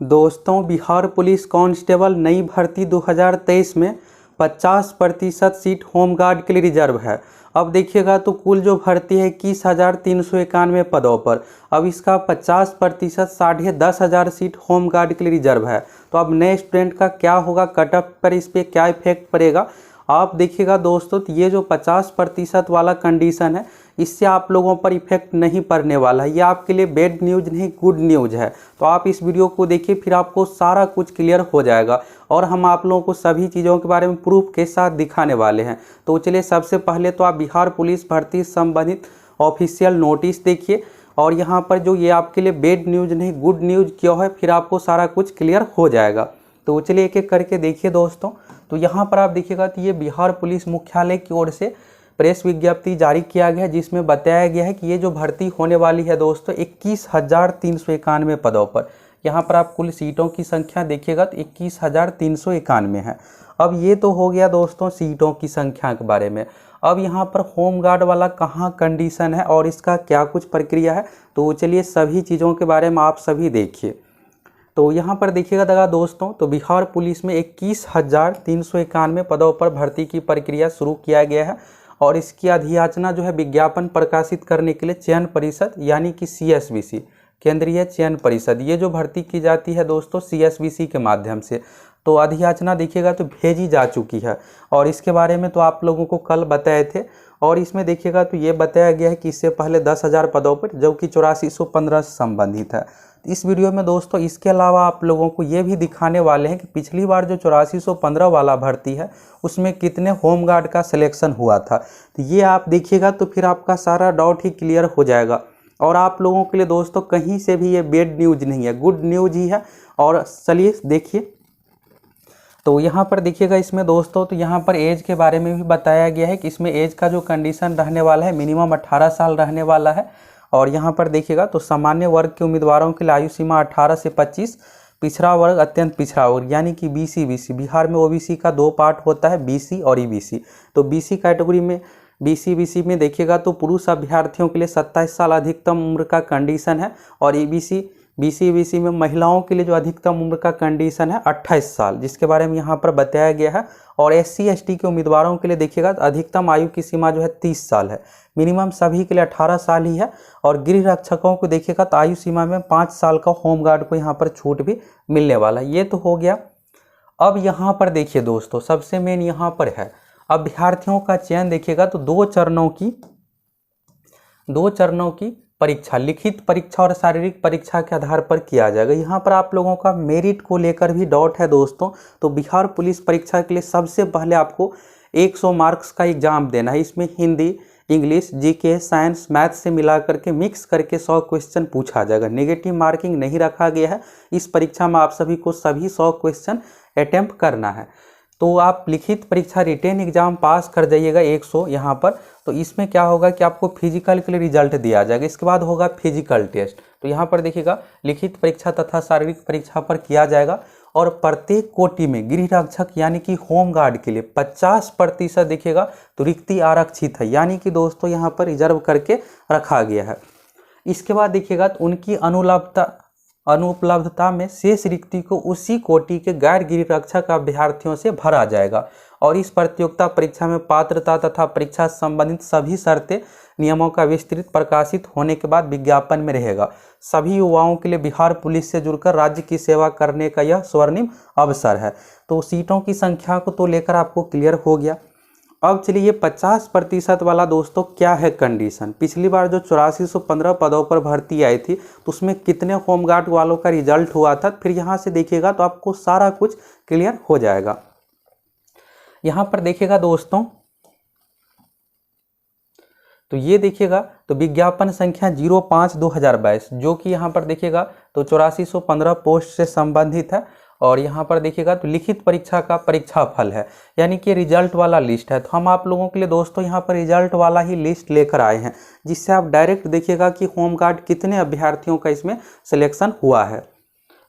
दोस्तों, Bihar police constable नई भर्ती 2023 में 50% सीट होमगार्ड के लिए रिजर्व है। अब देखिएगा तो कुल जो भर्ती है 21,391 पदों पर। अब इसका 50% 10,500 सीट होमगार्ड के लिए रिजर्व है। तो अब नए स्टूडेंट का क्या होगा, कट ऑफ पर इस पर क्या इफेक्ट पड़ेगा, आप देखिएगा दोस्तों। तो ये जो 50% वाला कंडीशन है, इससे आप लोगों पर इफेक्ट नहीं पड़ने वाला है। ये आपके लिए बैड न्यूज़ नहीं, गुड न्यूज़ है। तो आप इस वीडियो को देखिए, फिर आपको सारा कुछ क्लियर हो जाएगा और हम आप लोगों को सभी चीज़ों के बारे में प्रूफ के साथ दिखाने वाले हैं। तो चलिए, सबसे पहले तो आप बिहार पुलिस भर्ती संबंधित ऑफिशियल नोटिस देखिए, और यहाँ पर जो ये आपके लिए बैड न्यूज़ नहीं, गुड न्यूज़ क्यों है, फिर आपको सारा कुछ क्लियर हो जाएगा। तो चलिए एक एक करके देखिए दोस्तों। तो यहाँ पर आप देखिएगा तो ये बिहार पुलिस मुख्यालय की ओर से प्रेस विज्ञप्ति जारी किया गया है, जिसमें बताया गया है कि ये जो भर्ती होने वाली है दोस्तों 21,391 पदों पर। यहाँ पर आप कुल सीटों की संख्या देखिएगा तो 21,391 है। अब ये तो हो गया दोस्तों सीटों की संख्या के बारे में। अब यहाँ पर होमगार्ड वाला कहाँ कंडीशन है और इसका क्या कुछ प्रक्रिया है, तो चलिए सभी चीज़ों के बारे में आप सभी देखिए। तो यहाँ पर देखिएगा दोस्तों, तो बिहार पुलिस में 21,391 पदों पर भर्ती की प्रक्रिया शुरू किया गया है, और इसकी अधियाचना जो है विज्ञापन प्रकाशित करने के लिए चयन परिषद यानी कि CSBC, केंद्रीय चयन परिषद, ये जो भर्ती की जाती है दोस्तों CSBC के माध्यम से। तो अधियाचना देखिएगा तो भेजी जा चुकी है, और इसके बारे में तो आप लोगों को कल बताए थे। और इसमें देखिएगा तो ये बताया गया है कि इससे पहले 10,000 पदों पर, जो कि 8415 से संबंधित है। इस वीडियो में दोस्तों इसके अलावा आप लोगों को ये भी दिखाने वाले हैं कि पिछली बार जो 8415 वाला भर्ती है उसमें कितने होमगार्ड का सिलेक्शन हुआ था। तो ये आप देखिएगा तो फिर आपका सारा डाउट ही क्लियर हो जाएगा। और आप लोगों के लिए दोस्तों कहीं से भी ये बैड न्यूज़ नहीं है, गुड न्यूज़ ही है। और चलिए देखिए, तो यहाँ पर देखिएगा इसमें दोस्तों, तो यहाँ पर एज के बारे में भी बताया गया है कि इसमें एज का जो कंडीशन रहने वाला है मिनिमम 18 साल रहने वाला है। और यहाँ पर देखिएगा तो सामान्य वर्ग के उम्मीदवारों के लिए आयु सीमा 18 से 25, पिछड़ा वर्ग अत्यंत पिछड़ा वर्ग यानी कि BC बिहार में OBC का 2 पार्ट होता है, BC और EBC। तो BC कैटेगरी में BC में देखिएगा तो पुरुष अभ्यर्थियों के लिए 27 साल अधिकतम उम्र का कंडीशन है, और BC में महिलाओं के लिए जो अधिकतम उम्र का कंडीशन है 28 साल, जिसके बारे में यहाँ पर बताया गया है। और SC ST के उम्मीदवारों के लिए देखिएगा तो अधिकतम आयु की सीमा जो है 30 साल है, मिनिमम सभी के लिए 18 साल ही है। और गृह रक्षकों को देखिएगा तो आयु सीमा में 5 साल का होमगार्ड को यहाँ पर छूट भी मिलने वाला है। ये तो हो गया। अब यहाँ पर देखिए दोस्तों, सबसे मेन यहाँ पर है अभ्यर्थियों का चयन। देखिएगा तो दो चरणों की परीक्षा, लिखित परीक्षा और शारीरिक परीक्षा के आधार पर किया जाएगा। यहाँ पर आप लोगों का मेरिट को लेकर भी डाउट है दोस्तों। तो बिहार पुलिस परीक्षा के लिए सबसे पहले आपको 100 मार्क्स का एग्जाम देना है। इसमें Hindi, English, GK, science, math से मिला करके मिक्स करके 100 क्वेश्चन पूछा जाएगा। नेगेटिव मार्किंग नहीं रखा गया है। इस परीक्षा में आप सभी को सभी 100 क्वेश्चन अटेम्प्ट करना है। तो आप लिखित परीक्षा रिटेन एग्जाम पास कर जाइएगा 100 यहाँ पर। तो इसमें क्या होगा कि आपको फिजिकल के लिए रिजल्ट दिया जाएगा, इसके बाद होगा फिजिकल टेस्ट। तो यहाँ पर देखिएगा लिखित परीक्षा तथा शारीरिक परीक्षा पर किया जाएगा। और प्रत्येक कोटि में गृह रक्षक यानी कि होमगार्ड के लिए 50% देखिएगा तो रिक्ति आरक्षित है, यानी कि दोस्तों यहाँ पर रिजर्व करके रखा गया है। इसके बाद देखिएगा तो उनकी अनुपलब्धता में शेष रिक्ति को उसी कोटि के गैर गृह रक्षक अभ्यर्थियों से भरा जाएगा। और इस प्रतियोगिता परीक्षा में पात्रता तथा परीक्षा संबंधित सभी शर्तें नियमों का विस्तृत प्रकाशित होने के बाद विज्ञापन में रहेगा। सभी युवाओं के लिए बिहार पुलिस से जुड़कर राज्य की सेवा करने का यह स्वर्णिम अवसर है। तो सीटों की संख्या को तो लेकर आपको क्लियर हो गया। अब चलिए ये 50% वाला दोस्तों क्या है कंडीशन। पिछली बार जो 8415 पदों पर भर्ती आई थी तो उसमें कितने होमगार्ड वालों का रिजल्ट हुआ था, फिर यहाँ से देखिएगा तो आपको सारा कुछ क्लियर हो जाएगा। यहाँ पर देखिएगा दोस्तों, तो ये देखिएगा तो विज्ञापन संख्या 05/2022, जो कि यहाँ पर देखिएगा तो 8415 पोस्ट से संबंधित है। और यहाँ पर देखिएगा तो लिखित परीक्षा का परीक्षा फल है, यानी कि रिजल्ट वाला लिस्ट है। तो हम आप लोगों के लिए दोस्तों यहाँ पर रिजल्ट वाला ही लिस्ट लेकर आए हैं, जिससे आप डायरेक्ट देखिएगा कि होमगार्ड कितने अभ्यर्थियों का इसमें सिलेक्शन हुआ है।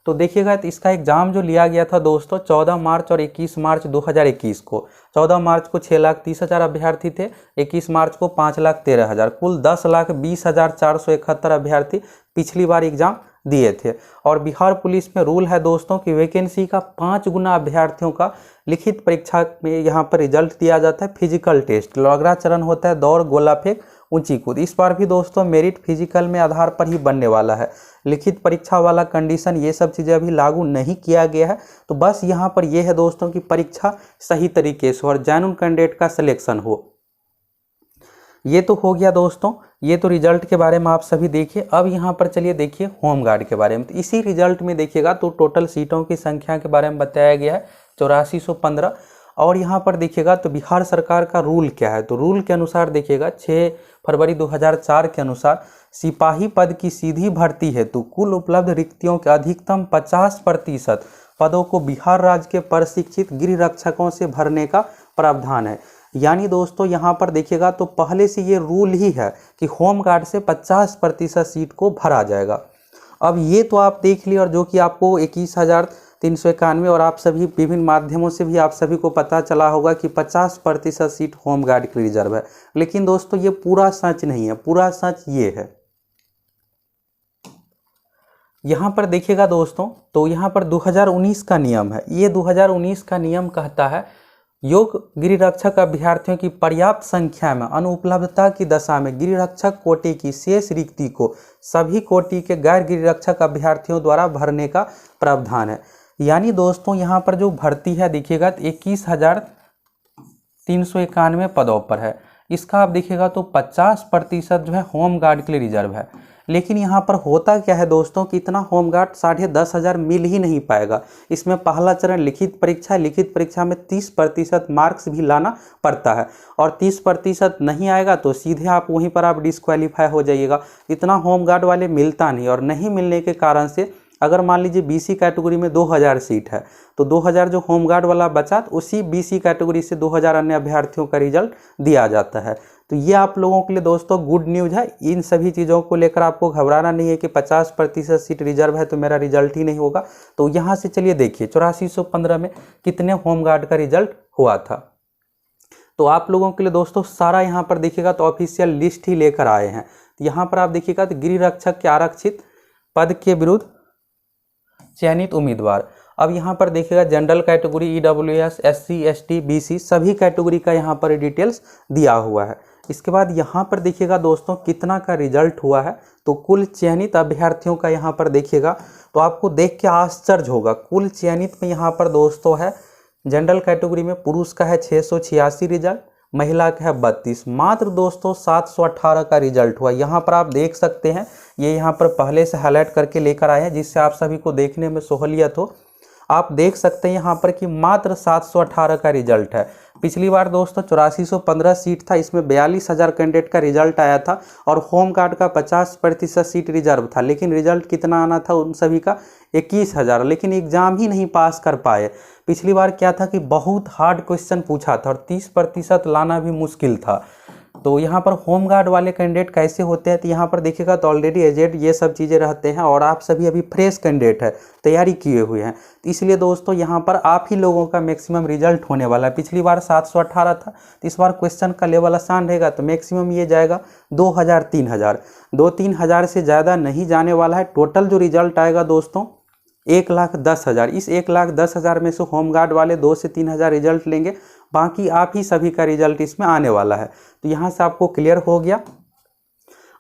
तो देखिएगा तो इसका एग्ज़ाम जो लिया गया था दोस्तों 14 मार्च और 21 मार्च 2021 को। 14 मार्च को 6,30,000 अभ्यर्थी थे, 21 मार्च को 5,13,000, कुल 10,20,471 अभ्यर्थी पिछली बार एग्ज़ाम दिए थे। और बिहार पुलिस में रूल है दोस्तों कि वैकेंसी का 5 गुना अभ्यर्थियों का लिखित परीक्षा में यहाँ पर रिजल्ट दिया जाता है। फिजिकल टेस्ट, अगला चरण होता है दौड़, गोला फेंक, ऊंची कूद। इस बार भी दोस्तों मेरिट फिजिकल में आधार पर ही बनने वाला है। लिखित परीक्षा वाला कंडीशन, ये सब चीज़ें अभी लागू नहीं किया गया है। तो बस यहाँ पर यह है दोस्तों कि परीक्षा सही तरीके से और जेन्युइन कैंडिडेट का सिलेक्शन हो। ये तो हो गया दोस्तों, ये तो रिजल्ट के बारे में आप सभी देखिए। अब यहाँ पर चलिए देखिए होमगार्ड के बारे में। तो इसी रिजल्ट में देखिएगा तो टोटल सीटों की संख्या के बारे में बताया गया है 8415। और यहाँ पर देखिएगा तो बिहार सरकार का रूल क्या है। तो रूल के अनुसार देखिएगा 6 फरवरी 2004 के अनुसार सिपाही पद की सीधी भर्ती है तो कुल उपलब्ध रिक्तियों के अधिकतम 50% पदों को बिहार राज्य के प्रशिक्षित गृह रक्षकों से भरने का प्रावधान है। यानी दोस्तों यहाँ पर देखिएगा तो पहले से ये रूल ही है कि होमगार्ड से 50% सीट को भरा जाएगा। अब ये तो आप देख लिए, और जो कि आपको 21,391 और आप सभी विभिन्न माध्यमों से भी आप सभी को पता चला होगा कि 50% सीट होमगार्ड के लिए रिजर्व है। लेकिन दोस्तों ये पूरा सच नहीं है, पूरा सच ये है। यहाँ पर देखिएगा दोस्तों तो यहाँ पर 2019 का नियम है। ये 2019 का नियम कहता है योग्य गृह रक्षक अभ्यर्थियों की पर्याप्त संख्या में अनुपलब्धता की दशा में गृह रक्षक कोटि की शेष रिक्ति को सभी कोटि के गैर गृह रक्षक अभ्यर्थियों द्वारा भरने का प्रावधान है। यानी दोस्तों यहाँ पर जो भर्ती है देखिएगा 21,391 पदों पर है। इसका आप देखिएगा तो 50% जो है होमगार्ड के लिए रिजर्व है। लेकिन यहाँ पर होता क्या है दोस्तों कि इतना होमगार्ड 10,500 मिल ही नहीं पाएगा। इसमें पहला चरण लिखित परीक्षा है। लिखित परीक्षा में 30% मार्क्स भी लाना पड़ता है और 30% नहीं आएगा तो सीधे आप वहीं पर आप डिस्क्वालीफाई हो जाइएगा। इतना होमगार्ड वाले मिलता नहीं, और नहीं मिलने के कारण से अगर मान लीजिए बीसी कैटेगरी में 2000 सीट है तो 2000 जो होमगार्ड वाला बचा तो उसी बीसी कैटेगरी से 2000 अन्य अभ्यर्थियों का रिजल्ट दिया जाता है। तो ये आप लोगों के लिए दोस्तों गुड न्यूज़ है। इन सभी चीज़ों को लेकर आपको घबराना नहीं है कि 50% सीट रिजर्व है तो मेरा रिजल्ट ही नहीं होगा। तो यहाँ से चलिए देखिए 8415 में कितने होमगार्ड का रिजल्ट हुआ था। तो आप लोगों के लिए दोस्तों सारा यहाँ पर देखिएगा तो ऑफिशियल लिस्ट ही लेकर आए हैं। तो यहाँ पर आप देखिएगा तो गृह रक्षक के आरक्षित पद के विरुद्ध चयनित उम्मीदवार। अब यहाँ पर देखिएगा general category, EWS, SC, ST, BC सभी कैटेगरी का यहाँ पर डिटेल्स दिया हुआ है। इसके बाद यहाँ पर देखिएगा दोस्तों कितना का रिजल्ट हुआ है। तो कुल चयनित अभ्यर्थियों का यहाँ पर देखिएगा तो आपको देख के आश्चर्य होगा। कुल चयनित में यहाँ पर दोस्तों है जनरल कैटेगरी में पुरुष का है 686 रिजल्ट, महिला का है 32। मात्र दोस्तों 718 का रिजल्ट हुआ। यहाँ पर आप देख सकते हैं, ये यहाँ पर पहले से हाईलाइट करके लेकर आए हैं जिससे आप सभी को देखने में सहूलियत हो। आप देख सकते हैं यहाँ पर कि मात्र 718 का रिजल्ट है। पिछली बार दोस्तों 8415 सीट था, इसमें 42,000 कैंडिडेट का रिजल्ट आया था और होमगार्ड का 50% सीट रिजर्व था। लेकिन रिजल्ट कितना आना था उन सभी का 21,000, लेकिन एग्जाम ही नहीं पास कर पाए। पिछली बार क्या था कि बहुत हार्ड क्वेश्चन पूछा था और 30% लाना भी मुश्किल था। तो यहाँ पर होमगार्ड वाले कैंडिडेट कैसे होते हैं तो यहाँ पर देखिएगा तो ऑलरेडी एजेड ये सब चीज़ें रहते हैं और आप सभी अभी फ्रेश कैंडिडेट है, तैयारी किए हुए हैं। तो इसलिए दोस्तों यहाँ पर आप ही लोगों का मैक्सिमम रिजल्ट होने वाला है। पिछली बार 718 था तो इस बार क्वेश्चन का लेवल आसान रहेगा तो मैक्सिमम ये जाएगा 2000, 3000, 2-3 हज़ार से ज़्यादा नहीं जाने वाला है। टोटल जो रिजल्ट आएगा दोस्तों 1,10,000। इस 1,10,000 में से होमगार्ड वाले 2 से 3 हज़ार रिजल्ट लेंगे, बाकी आप ही सभी का रिजल्ट इसमें आने वाला है। तो यहाँ से आपको क्लियर हो गया।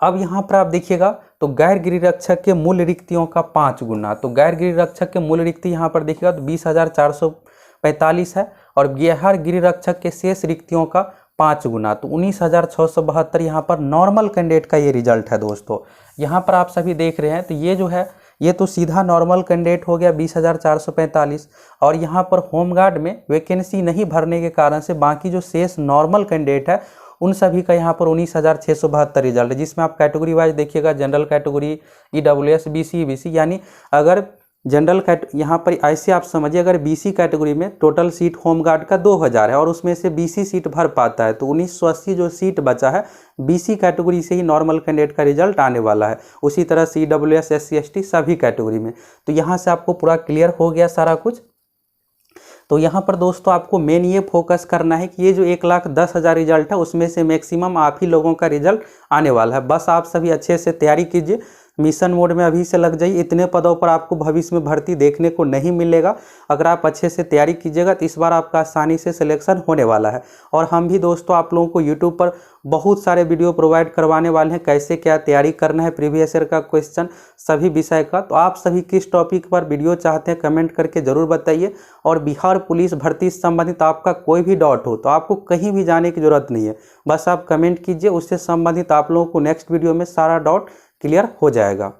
अब यहाँ पर आप देखिएगा तो गैर गृह रक्षक के मूल रिक्तियों का 5 गुना। तो गैर गृह रक्षक के मूल रिक्ति यहाँ पर देखिएगा तो 20,445 है और बिहार गृह रक्षक के शेष रिक्तियों का 5 गुना तो 19,672 यहाँ पर नॉर्मल कैंडिडेट का ये रिजल्ट है दोस्तों। यहाँ पर आप सभी देख रहे हैं तो ये जो है ये तो सीधा नॉर्मल कैंडिडेट हो गया 20,445 और यहाँ पर होमगार्ड में वैकेंसी नहीं भरने के कारण से बाकी जो शेष नॉर्मल कैंडिडेट है उन सभी का यहाँ पर 19,672 रिजल्ट है, जिसमें आप कैटेगरी वाइज देखिएगा जनरल कैटेगरी, ईडब्ल्यूएस, बीसी। यानी अगर जनरल यहाँ पर ऐसे आप समझिए अगर बीसी कैटेगरी में टोटल सीट होमगार्ड का 2000 है और उसमें से बीसी सीट भर पाता है तो 1980 जो सीट बचा है बीसी कैटेगरी से ही नॉर्मल कैंडिडेट का रिजल्ट आने वाला है। उसी तरह से ईडब्ल्यूएस, एससी, एसटी सभी कैटेगरी में। तो यहाँ से आपको पूरा क्लियर हो गया सारा कुछ। तो यहाँ पर दोस्तों आपको मेन ये फोकस करना है कि ये जो 1,10,000 रिजल्ट है उसमें से मैक्सिमम आप ही लोगों का रिजल्ट आने वाला है। बस आप सभी अच्छे से तैयारी कीजिए। मिशन मोड में अभी से लग जाइए। इतने पदों पर आपको भविष्य में भर्ती देखने को नहीं मिलेगा। अगर आप अच्छे से तैयारी कीजिएगा तो इस बार आपका आसानी से सिलेक्शन होने वाला है। और हम भी दोस्तों आप लोगों को यूट्यूब पर बहुत सारे वीडियो प्रोवाइड करवाने वाले हैं, कैसे क्या तैयारी करना है, प्रीवियस ईयर का क्वेश्चन, सभी विषय का। तो आप सभी किस टॉपिक पर वीडियो चाहते हैं कमेंट करके ज़रूर बताइए। और बिहार पुलिस भर्ती से संबंधित आपका कोई भी डाउट हो तो आपको कहीं भी जाने की ज़रूरत नहीं है, बस आप कमेंट कीजिए, उससे संबंधित आप लोगों को नेक्स्ट वीडियो में सारा डाउट क्लियर हो जाएगा।